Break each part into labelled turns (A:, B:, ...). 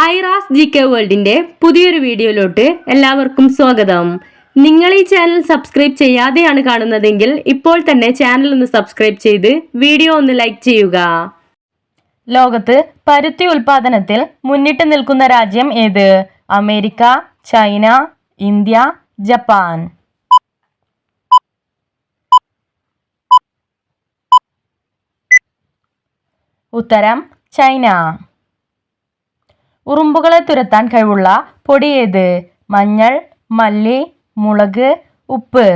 A: Aira's GK വേൾഡിന്റെ പുതിയൊരു വീഡിയോയിലോട്ട് എല്ലാവർക്കും സ്വാഗതം. നിങ്ങൾ ഈ ചാനൽ സബ്സ്ക്രൈബ് ചെയ്യാതെയാണ് കാണുന്നതെങ്കിൽ ഇപ്പോൾ തന്നെ ചാനൽ ഒന്ന് സബ്സ്ക്രൈബ് ചെയ്ത് വീഡിയോ ഒന്ന് ലൈക്ക് ചെയ്യുക.
B: ലോകത്ത് പരുത്തി ഉൽപാദനത്തിൽ മുന്നിട്ട് നിൽക്കുന്ന രാജ്യം ഏത്? America, China, India, Japan. ഉത്തരം ചൈന. ഉറുമ്പുകളെ തുരത്താൻ കഴിവുള്ള പൊടി ഏത്? മഞ്ഞൾ, മല്ലി, മുളക്, ഉപ്പ്.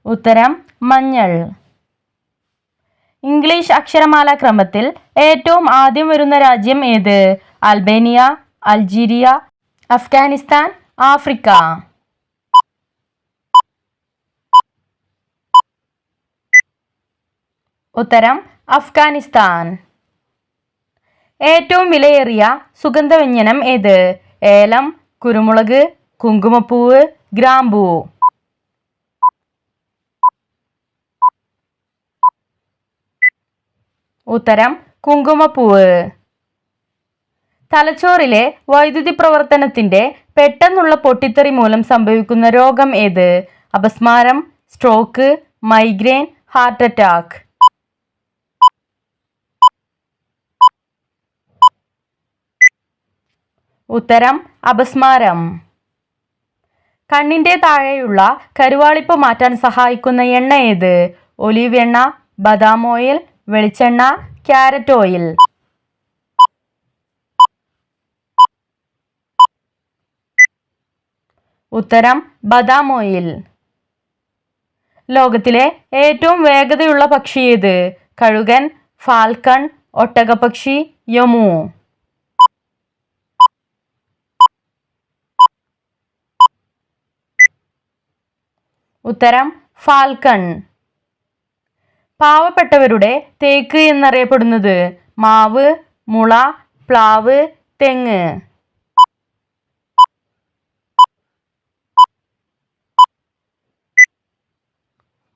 B: ഉത്തരം മഞ്ഞൾ. ഇംഗ്ലീഷ് അക്ഷരമാല ക്രമത്തിൽ ഏറ്റവും ആദ്യം വരുന്ന രാജ്യം ഏത്? Albania, Algeria, Afghanistan, Africa. ഉത്തരം അഫ്ഗാനിസ്ഥാൻ. ഏറ്റവും വിലയേറിയ സുഗന്ധവ്യഞ്ജനം ഏത്? ഏലം, കുരുമുളക്, കുങ്കുമപ്പൂവ്, ഗ്രാമ്പൂ. ഉത്തരം കുങ്കുമപ്പൂവ്. തലച്ചോറിലെ വൈദ്യുതി പ്രവർത്തനത്തിന്റെ പെട്ടെന്നുള്ള പൊട്ടിത്തെറി മൂലം സംഭവിക്കുന്ന രോഗം ഏത്? അപസ്മാരം, സ്ട്രോക്ക്, മൈഗ്രെയിൻ, ഹാർട്ട് അറ്റാക്ക്. ഉത്തരം അപസ്മാരം. കണ്ണിന്റെ താഴെയുള്ള കരുവാളിപ്പ് മാറ്റാൻ സഹായിക്കുന്ന എണ്ണ ഏത്? ഒലീവ് എണ്ണ, ബദാം ഓയിൽ, വെളിച്ചെണ്ണ, ക്യാരറ്റ് ഓയിൽ. ഉത്തരം ബദാം ഓയിൽ. ലോകത്തിലെ ഏറ്റവും വേഗതയുള്ള പക്ഷി ഏത്? കഴുകൻ, ഫാൽക്കൺ, ഒട്ടകപ്പക്ഷി, യമു. ഉത്തരം ഫാൽക്കൺ. പാവപ്പെട്ടവരുടെ തേക്ക് എന്നറിയപ്പെടുന്നത്? മാവ്, മുള, പ്ലാവ്, തെങ്ങ്.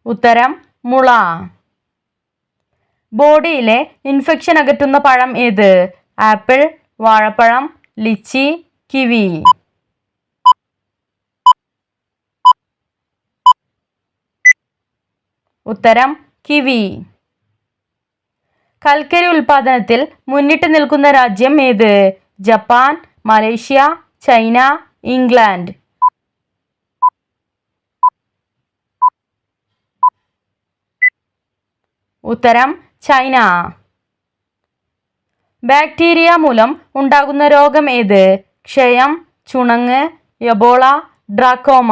B: ഉത്തരം മുള. ബോഡിയിലെ ഇൻഫെക്ഷൻ അകറ്റുന്ന പഴം ഏത്? ആപ്പിൾ, വാഴപ്പഴം, ലിച്ചി, കിവി. ഉത്തരം കിവി. കൽക്കരി ഉൽപാദനത്തിൽ മുന്നിട്ട് നിൽക്കുന്ന രാജ്യം ഏത്? Japan, Malaysia, China, England. ഉത്തരം ചൈന. ബാക്ടീരിയ മൂലം ഉണ്ടാകുന്ന രോഗം ഏത്? ക്ഷയം, ചുണങ്ങ്, എബോള, ഡ്രാക്കോമ.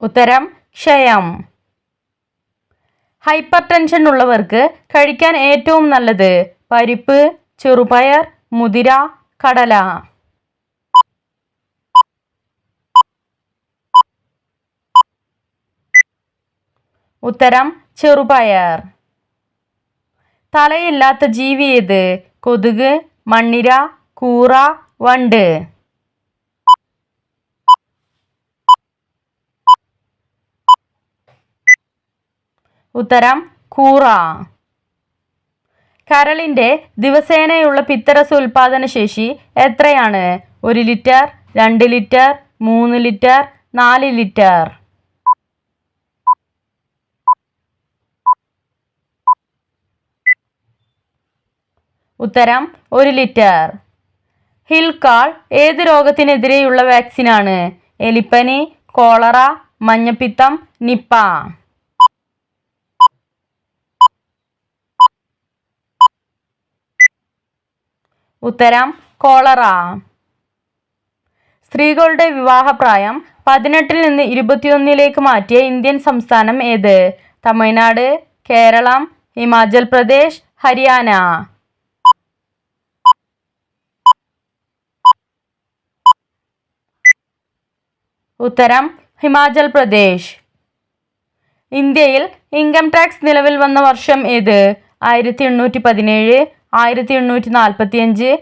B: ഉത്തരം ക്ഷയം. ഹൈപ്പർ ടെൻഷൻ ഉള്ളവർക്ക് കഴിക്കാൻ ഏറ്റവും നല്ലത്? പരിപ്പ്, ചെറുപയർ, മുതിര, കടല. ഉത്തരം ചെറുപയർ. തലയില്ലാത്ത ജീവി ഏത്? കൊതുക്, മണ്ണിര, കൂറ, വണ്ട്. ഉത്തരം കൂറ. കരളിന്റെ ദിവസേനയുള്ള പിത്തരസ ഉൽപാദന ശേഷി എത്രയാണ്? 1 ലിറ്റർ, 2 ലിറ്റർ, 3 ലിറ്റർ, 4 ലിറ്റർ. ഉത്തരം 1 ലിറ്റർ. ഹിൽകാൾ ഏത് രോഗത്തിനെതിരെയുള്ള വാക്സിനാണ്? എലിപ്പനി, കോളറ, മഞ്ഞപ്പിത്തം, നിപ്പ. ഉത്തരം കോളറ. സ്ത്രീകളുടെ വിവാഹപ്രായം 18 നിന്ന് 21 മാറ്റിയ ഇന്ത്യൻ സംസ്ഥാനം ഏത്? തമിഴ്നാട്, കേരളം, ഹിമാചൽ പ്രദേശ്, ഹരിയാന. ഉത്തരം ഹിമാചൽ പ്രദേശ്. ഇന്ത്യയിൽ ഇൻകം ടാക്സ് നിലവിൽ വന്ന വർഷം ഏത്? 1817, 1845,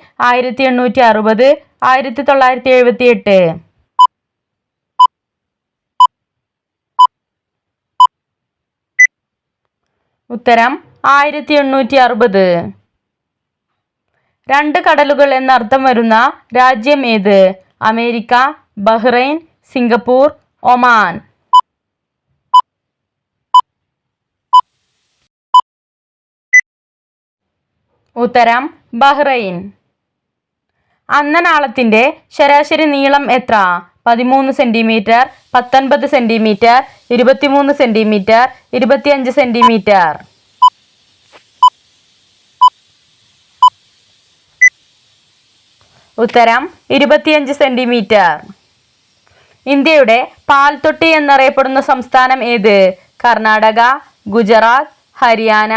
B: 1860, 1978. ഉത്തരം 1860. രണ്ട് കടലുകൾ എന്നർത്ഥം വരുന്ന രാജ്യം ഏത്? America, Bahrain, Singapore, Oman. ഉത്തരം ബഹ്റൈൻ. അന്നനാളത്തിന്റെ ശരാശരി നീളം എത്ര? 13 സെന്റിമീറ്റർ, 19 സെന്റിമീറ്റർ, 23 സെന്റിമീറ്റർ, 25 സെന്റിമീറ്റർ. ഉത്തരം 25 സെന്റിമീറ്റർ. ഇന്ത്യയുടെ പാൽത്തൊട്ടി എന്നറിയപ്പെടുന്ന സംസ്ഥാനം ഏത്? കർണാടക, ഗുജറാത്ത്, ഹരിയാന,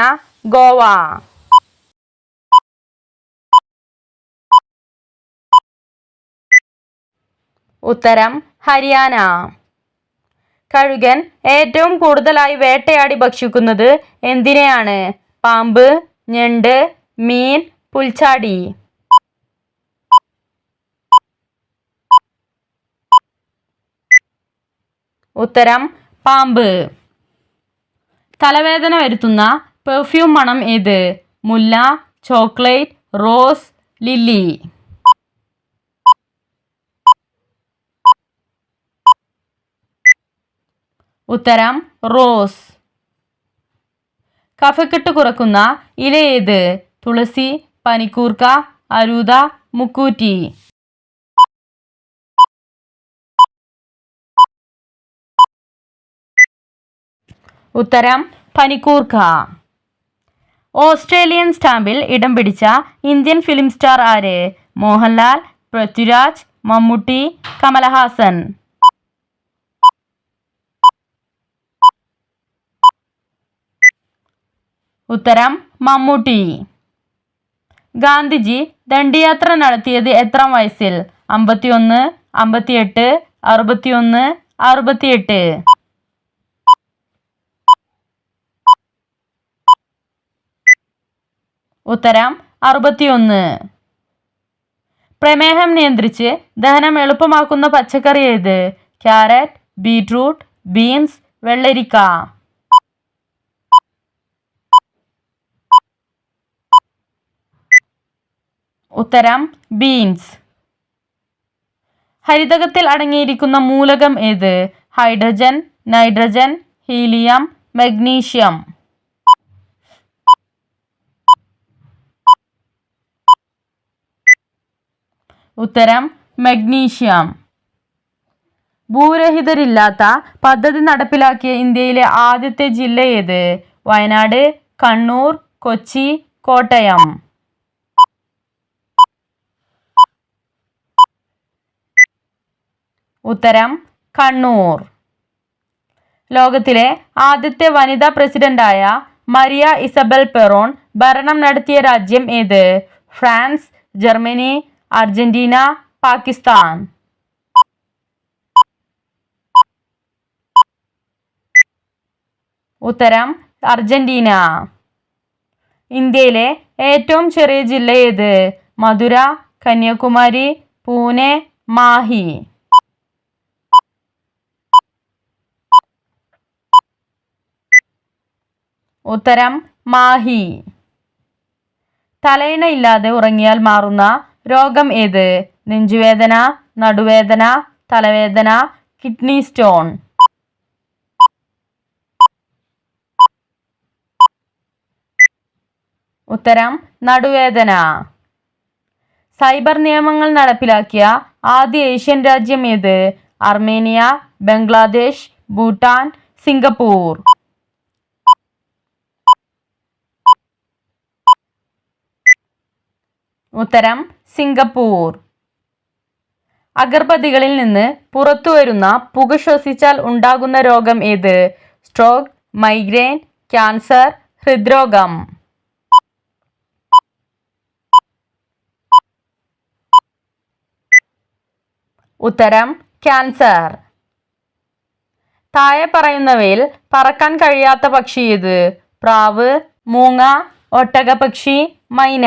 B: ഗോവ. ഉത്തരം ഹരിയാന. കഴുകൻ ഏറ്റവും കൂടുതലായി വേട്ടയാടി ഭക്ഷിക്കുന്നത് എന്തിനെയാണ്? പാമ്പ്, ഞണ്ട്, മീൻ, പുൽച്ചാടി. ഉത്തരം പാമ്പ്. തലവേദന വരുത്തുന്ന പെർഫ്യൂം മണം ഏത്? മുല്ല, ചോക്ലേറ്റ്, റോസ്, ലില്ലി. ഉത്തരം റോസ്. കഫക്കെട്ട് കുറക്കുന്ന ഇല ഏത്? തുളസി, പനിക്കൂർക്ക, അരൂത, മുക്കൂറ്റി. ഉത്തരം പനിക്കൂർക്ക. ഓസ്ട്രേലിയൻ സ്റ്റാമ്പിൽ ഇടം പിടിച്ച ഇന്ത്യൻ ഫിലിം സ്റ്റാർ ആര്? മോഹൻലാൽ, പൃഥ്വിരാജ്, മമ്മൂട്ടി, കമലഹാസൻ. ഉത്തരം മമ്മൂട്ടി. ഗാന്ധിജി ദണ്ഡിയാത്ര നടത്തിയത് എത്രാം വയസ്സിൽ? 51, 58, 61, 68. ഉത്തരം 61. പ്രമേഹം നിയന്ത്രിച്ച് ദഹനം എളുപ്പമാക്കുന്ന പച്ചക്കറി ഏത്? ക്യാരറ്റ്, ബീറ്റ്റൂട്ട്, ബീൻസ്, വെള്ളരിക്ക. ഉത്തരം ബീൻസ്. ഹരിതകത്തിൽ അടങ്ങിയിരിക്കുന്ന മൂലകം ഏത്? Hydrogen, nitrogen, helium, magnesium. ഉത്തരം മഗ്നീഷ്യം. ഭൂരഹിതരില്ലാത്ത പദ്ധതി നടപ്പിലാക്കിയ ഇന്ത്യയിലെ ആദ്യത്തെ ജില്ല ഏത്? വയനാട്, കണ്ണൂർ, കൊച്ചി, കോട്ടയം. ഉത്തരം കണ്ണൂർ. ലോകത്തിലെ ആദ്യത്തെ വനിതാ പ്രസിഡന്റായ മരിയ ഇസബൽ പെറോൺ ഭരണം നടത്തിയ രാജ്യം ഏത്? France, Germany, Argentina, Pakistan. ഉത്തരം അർജന്റീന. ഇന്ത്യയിലെ ഏറ്റവും ചെറിയ ജില്ല ഏത്? മധുര, കന്യാകുമാരി, പൂനെ, മാഹി. ഉത്തരം മാഹി. തലയിണ ഇല്ലാതെ ഉറങ്ങിയാൽ മാറുന്ന രോഗം ഏത്? നെഞ്ചുവേദന, നടുവേദന, തലവേദന, കിഡ്നി സ്റ്റോൺ. ഉത്തരം നടുവേദന. സൈബർ നിയമങ്ങൾ നടപ്പിലാക്കിയ ആദ്യ ഏഷ്യൻ രാജ്യം ഏത്? Armenia, Bangladesh, Bhutan, Singapore. ഉത്തരം സിംഗപ്പൂർ. അഗർബത്തികളിൽ നിന്ന് പുറത്തുവരുന്ന പുക ശ്വസിച്ചാൽ ഉണ്ടാകുന്ന രോഗം ഏത്? സ്ട്രോക്ക്, മൈഗ്രെയിൻ, ക്യാൻസർ, ഹൃദ്രോഗം. ഉത്തരം ക്യാൻസർ. താഴെ പറയുന്നവയിൽ പറക്കാൻ കഴിയാത്ത പക്ഷി ഏത്? പ്രാവ്, മൂങ്ങ, ഒട്ടകപ്പക്ഷി, മൈന.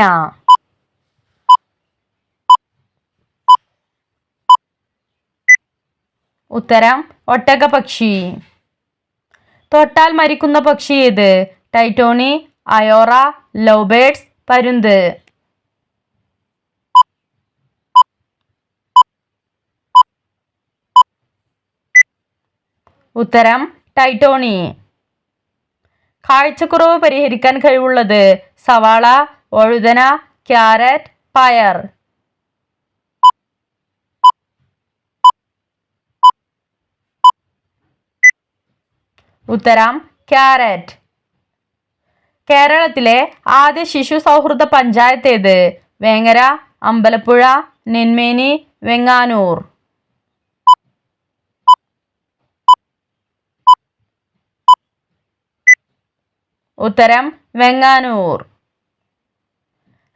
B: ഉത്തരം ഒട്ടകപ്പക്ഷി. തൊട്ടാൽ മരിക്കുന്ന പക്ഷി ഏത്? ടൈറ്റോണി, അയോറ, ലവ് ബേർഡ്സ്, പരുന്ത്. ഉത്തരം ടൈറ്റോണി. കാഴ്ചക്കുറവ് പരിഹരിക്കാൻ കഴിവുള്ളത് സവാള, വഴുതന, ക്യാരറ്റ്, പയർ. ഉത്തരം ക്യാരറ്റ്. കേരളത്തിലെ ആദ്യ ശിശു സൗഹൃദ പഞ്ചായത്ത് ഏത്? വേങ്ങര, അമ്പലപ്പുഴ, നെന്മേനി, വെങ്ങാനൂർ. ഉത്തരം വെങ്ങാനൂർ.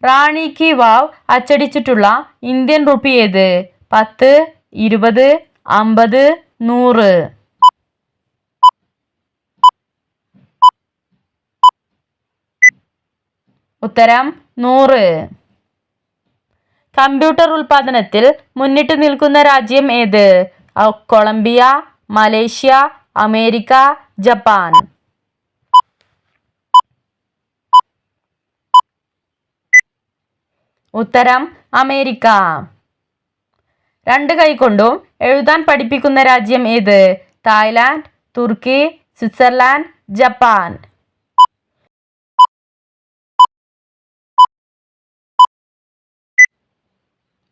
B: റാണി കി വാവ് അച്ചടിച്ചിട്ടുള്ള ഇന്ത്യൻ റുപ്പി ഏത്? 10, 20, 50, 100. ഉത്തരം 100. കമ്പ്യൂട്ടർ ഉൽപാദനത്തിൽ മുന്നിട്ട് നിൽക്കുന്ന രാജ്യം ഏത്? Colombia, Malaysia, America, Japan. ഉത്തരം അമേരിക്ക. 2 കൈകൊണ്ടും എഴുതാൻ പഠിപ്പിക്കുന്ന രാജ്യം ഏത്? തായ്ലാൻഡ്, തുർക്കി, സ്വിറ്റ്സർലാൻഡ്, ജപ്പാൻ.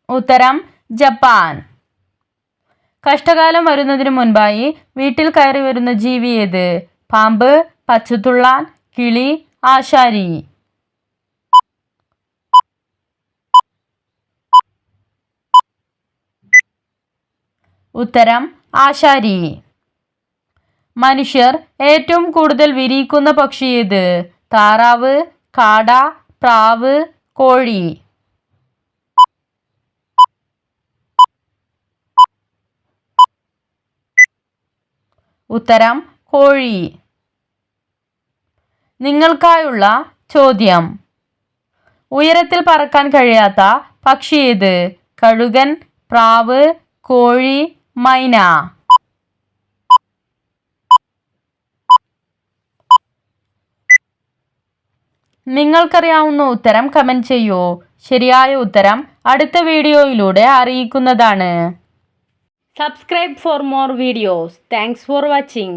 B: ഉത്തരം ജപ്പാൻ. കഷ്ടകാലം വരുന്നതിന് മുൻപായി വീട്ടിൽ കയറി വരുന്ന ജീവി ഏത്? പാമ്പ്, പച്ചത്തുള്ളാൻ, കിളി, ആശാരി. ഉത്തരം ആശാരി. മനുഷ്യർ ഏറ്റവും കൂടുതൽ വിരിയിക്കുന്ന പക്ഷി ഏത്? താറാവ്, കാട, പ്രാവ്, കോഴി. ഉത്തരം കോഴി. നിങ്ങൾക്കായുള്ള ചോദ്യം: ഉയരത്തിൽ പറക്കാൻ കഴിയാത്ത പക്ഷി ഏത്? കഴുകൻ, പ്രാവ്, കോഴി, മൈന. നിങ്ങൾക്കറിയാവുന്ന ഉത്തരം കമന്റ് ചെയ്യൂ. ശരിയായ ഉത്തരം അടുത്ത വീഡിയോയിലൂടെ അറിയിക്കുന്നതാണ്.
A: Subscribe for more videos. Thanks for watching.